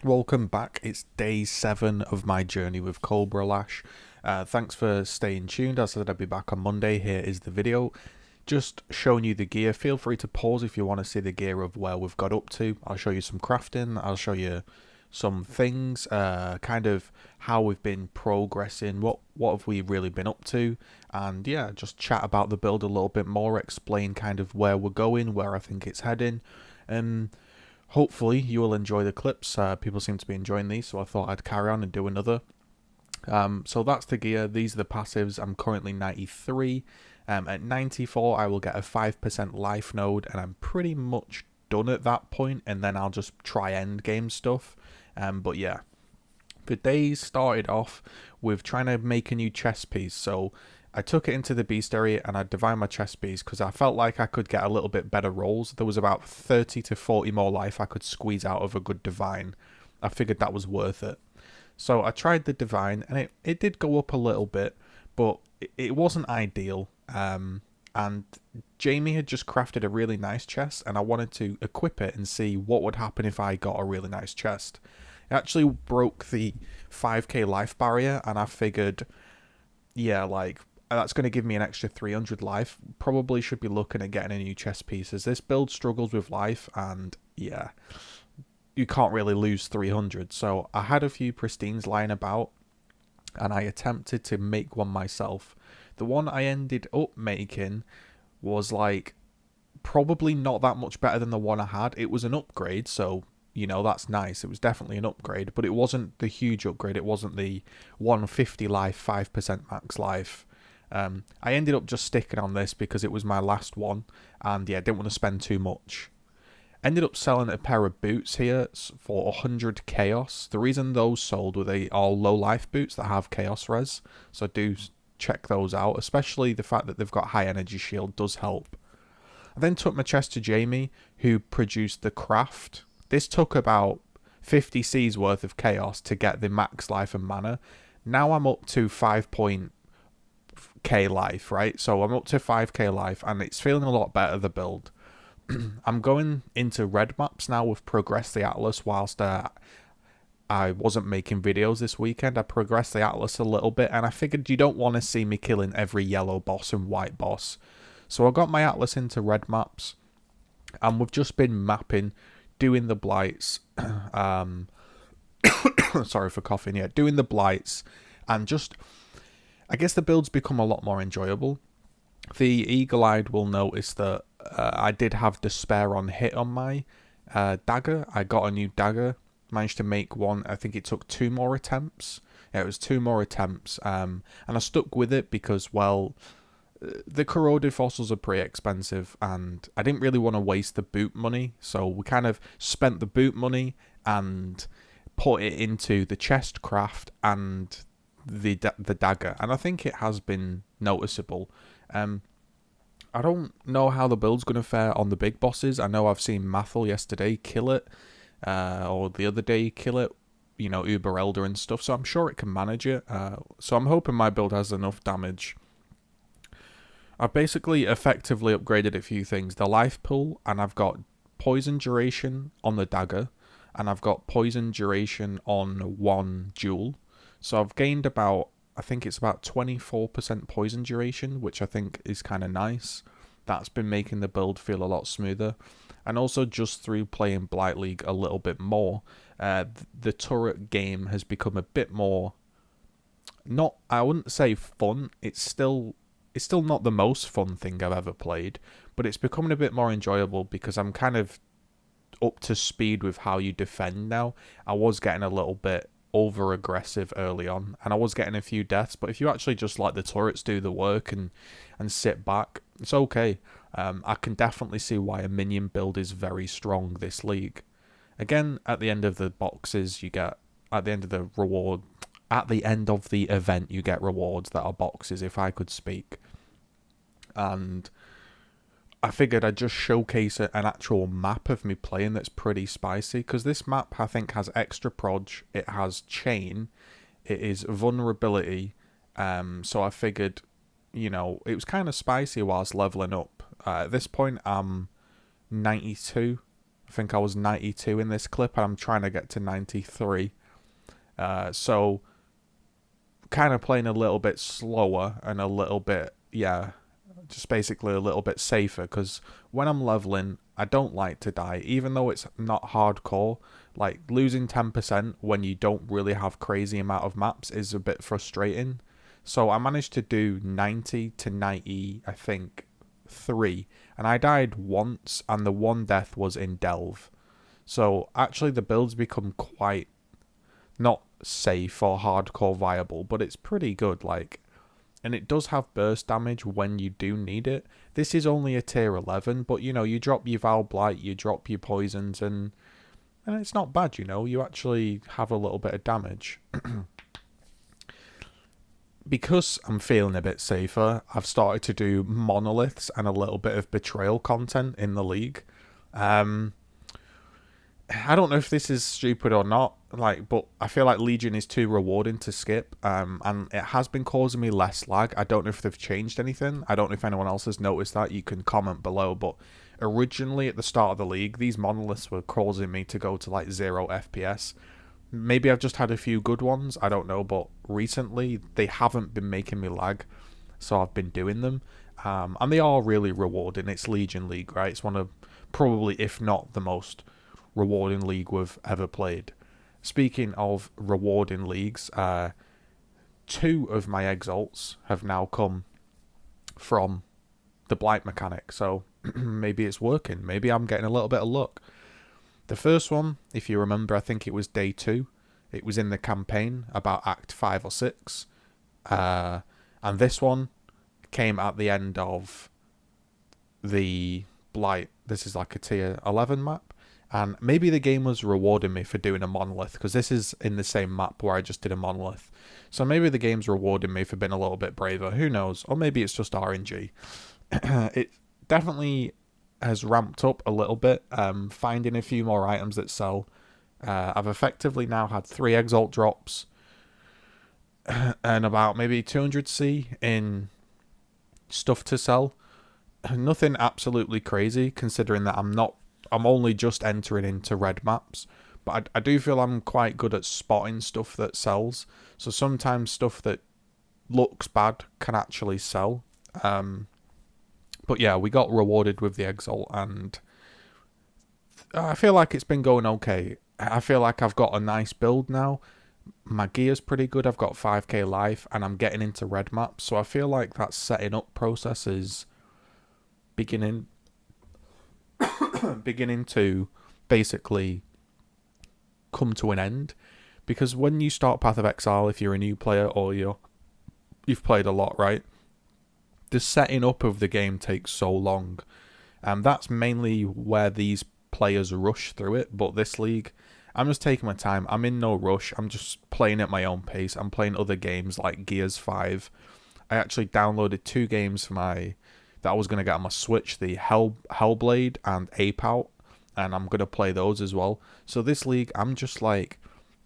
Welcome back. It's day 7 of my journey with Cobra Lash. Thanks for staying tuned. As I said, I'd be back on Monday. Here is the video. Just showing you the gear. Feel free to pause if you want to see the gear of where we've got up to. I'll show you some crafting. I'll show you some things, kind of how we've been progressing, what have we really been up to, and yeah, just chat about the build a little bit more, explain kind of where we're going, where I think it's heading. Hopefully you will enjoy the clips. People seem to be enjoying these, so I thought I'd carry on and do another. So that's the gear. These are the passives. I'm currently 93. At 94, I will get a 5% life node, and I'm pretty much done at that point, and then I'll just try end game stuff. But yeah, the days started off with trying to make a new chest piece. So I took it into the beast area and I divined my chest piece because I felt like I could get a little bit better rolls. There was about 30 to 40 more life I could squeeze out of a good divine. I figured that was worth it. So I tried the divine and it did go up a little bit, but it wasn't ideal. And Jamie had just crafted a really nice chest and I wanted to equip it and see what would happen if I got a really nice chest. It actually broke the 5k life barrier and I figured, yeah, like that's going to give me an extra 300 life. Probably should be looking at getting a new chest piece as this build struggles with life and yeah, you can't really lose 300. So I had a few pristines lying about and I attempted to make one myself. The one I ended up making was like probably not that much better than the one I had. It was an upgrade, so you know that's nice. It was definitely an upgrade, but it wasn't the huge upgrade. It wasn't the 150 life, 5% max life. I ended up just sticking on this because it was my last one, and yeah, didn't want to spend too much. Ended up selling a pair of boots here for 100 chaos. The reason those sold were they are low life boots that have chaos res, so do check those out. Especially the fact that they've got high energy shield does help. I then took my chest to Jamie, who produced the craft. This took about 50 C's worth of chaos to get the max life and mana. Now I'm up to 5.k life, right? So I'm up to 5k life, and it's feeling a lot better, the build. I'm going into red maps now with Progress the Atlas whilst I wasn't making videos this weekend. I progressed the Atlas a little bit, and I figured you don't want to see me killing every yellow boss and white boss. So I got my Atlas into red maps, and we've just been mapping, doing the Blights. Sorry for coughing, yeah. Doing the Blights, and just, I guess the build's become a lot more enjoyable. The eagle-eyed will notice that I did have despair on hit on my dagger. I got a new dagger, managed to make one. I think it took 2 more attempts. Yeah, it was 2 more attempts, and I stuck with it because, well, the corroded fossils are pretty expensive, and I didn't really want to waste the boot money, so we kind of spent the boot money and put it into the chest craft and the dagger, and I think it has been noticeable. I don't know how the build's going to fare on the big bosses. I know I've seen Mathel yesterday kill it, or the other day kill it, you know, Uber Elder and stuff, so I'm sure it can manage it. So I'm hoping my build has enough damage. I've basically effectively upgraded a few things. The life pool, and I've got poison duration on the dagger, and I've got poison duration on one jewel. So I've gained about, I think it's about 24% poison duration, which I think is kind of nice. That's been making the build feel a lot smoother. And also just through playing Blight League a little bit more, the turret game has become a bit more, not, I wouldn't say fun, it's still not the most fun thing I've ever played, but it's becoming a bit more enjoyable because I'm kind of up to speed with how you defend now. I was getting a little bit over aggressive early on, and I was getting a few deaths, but if you actually just let the turrets do the work and sit back, it's okay. I can definitely see why a minion build is very strong this league. Again, at the end of the boxes, you get, at the end of the reward, at the end of the event, you get rewards that are boxes, if I could speak. And I figured I'd just showcase an actual map of me playing that's pretty spicy, because this map I think has extra proj, it has chain, it is vulnerability, so I figured, you know, it was kind of spicy whilst leveling up. At this point I'm 92, I think I was 92 in this clip, and I'm trying to get to 93. So kind of playing a little bit slower and a little bit, yeah, just basically a little bit safer, because when I'm leveling, I don't like to die, even though it's not hardcore. Like, losing 10% when you don't really have crazy amount of maps is a bit frustrating. So I managed to do 90 to 90, I think, 3, and I died once, and the one death was in Delve. So actually the build's become quite not safe or hardcore viable, but it's pretty good, like, and it does have burst damage when you do need it. This is only a tier 11, but you know, you drop your Blight, you drop your poisons, and it's not bad, you know, you actually have a little bit of damage. Because I'm feeling a bit safer, I've started to do monoliths and a little bit of betrayal content in the league. I don't know if this is stupid or not, like, but I feel like Legion is too rewarding to skip, and it has been causing me less lag. I don't know if they've changed anything. I don't know if anyone else has noticed that. You can comment below, but originally at the start of the league, these monoliths were causing me to go to like 0 FPS. Maybe I've just had a few good ones, I don't know, but recently they haven't been making me lag, so I've been doing them, and they are really rewarding. It's Legion League, right? It's one of probably, if not the most rewarding league we've ever played. Speaking of rewarding leagues, 2 of my exalts have now come from the Blight mechanic, so maybe it's working. Maybe I'm getting a little bit of luck. The first one, if you remember, I think it was day 2. It was in the campaign, about Act 5 or 6. And this one came at the end of the Blight. This is like a tier 11 map. And maybe the game was rewarding me for doing a monolith, because this is in the same map where I just did a monolith. So maybe the game's rewarding me for being a little bit braver. Who knows? Or maybe it's just RNG. It definitely has ramped up a little bit, finding a few more items that sell. I've effectively now had 3 exalt drops and about maybe 200C in stuff to sell. Nothing absolutely crazy, considering that I'm only just entering into red maps, but I do feel I'm quite good at spotting stuff that sells. So sometimes stuff that looks bad can actually sell. But yeah, we got rewarded with the Exalt, and I feel like it's been going okay. I feel like I've got a nice build now. My gear's pretty good. I've got 5k life, and I'm getting into red maps. So I feel like that setting up process is beginning to basically come to an end. Because when you start Path of Exile, if you're a new player or you've played a lot, right? The setting up of the game takes so long, and that's mainly where these players rush through it. But this league, I'm just taking my time. I'm in no rush. I'm just playing at my own pace. I'm playing other games like Gears 5. I actually downloaded 2 games for that I was going to get on my Switch, the Hellblade and Ape Out, and I'm going to play those as well. So this league, I'm just like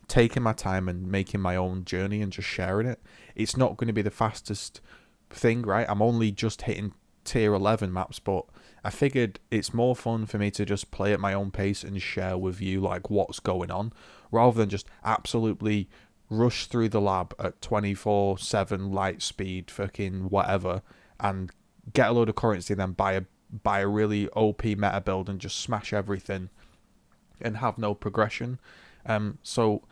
taking my time and making my own journey and just sharing it. It's not going to be the fastest thing, right? I'm only just hitting tier 11 maps, but I figured it's more fun for me to just play at my own pace and share with you like what's going on, rather than just absolutely rush through the lab at 24/7 light speed, fucking whatever, and get a load of currency, then buy a really OP meta build and just smash everything and have no progression. So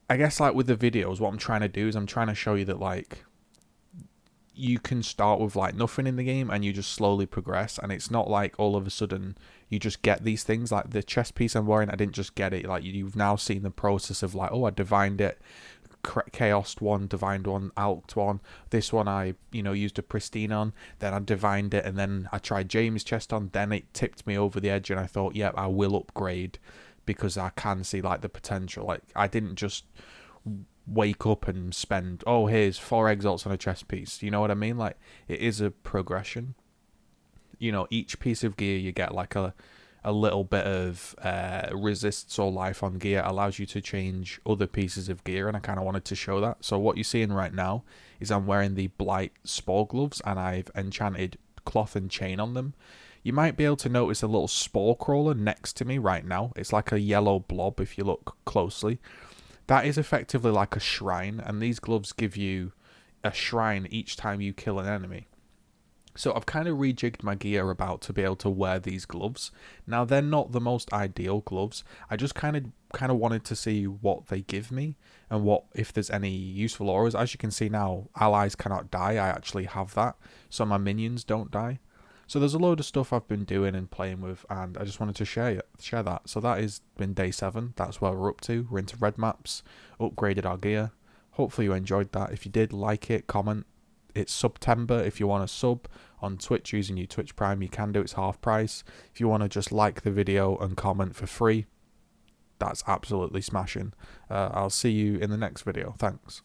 I guess like with the videos, what I'm trying to do is I'm trying to show you that like you can start with like nothing in the game and you just slowly progress, and it's not like all of a sudden you just get these things. Like the chest piece I'm wearing, I didn't just get it. Like you've now seen the process of like, oh, I divined it, chaosed one, divined one, alked one. This one I used a pristine on, then I divined it, and then I tried James' chest on, then it tipped me over the edge, and I thought, yep, I will upgrade because I can see like the potential. Like I didn't just wake up and spend, oh, here's 4 exalts on a chest piece. You know what I mean? Like it is a progression. Each piece of gear you get like a little bit of resists or life on gear, allows you to change other pieces of gear, and I kind of wanted to show that. So what you're seeing right now is I'm wearing the Blight Spore Gloves, and I've enchanted cloth and chain on them. You might be able to notice a little spore crawler next to me right now. It's like a yellow blob if you look closely. That is effectively like a shrine, and these gloves give you a shrine each time you kill an enemy. So I've kind of rejigged my gear about to be able to wear these gloves. Now they're not the most ideal gloves. I just kind of wanted to see what they give me and what if there's any useful auras. As you can see now, allies cannot die. I actually have that, so my minions don't die. So there's a load of stuff I've been doing and playing with, and I just wanted to share that. So that has been day 7. That's where we're up to. We're into red maps, upgraded our gear. Hopefully you enjoyed that. If you did, like it, comment. It's September. If you want to sub on Twitch using your Twitch Prime, you can do. It's half price. If you want to just like the video and comment for free, that's absolutely smashing. I'll see you in the next video. Thanks.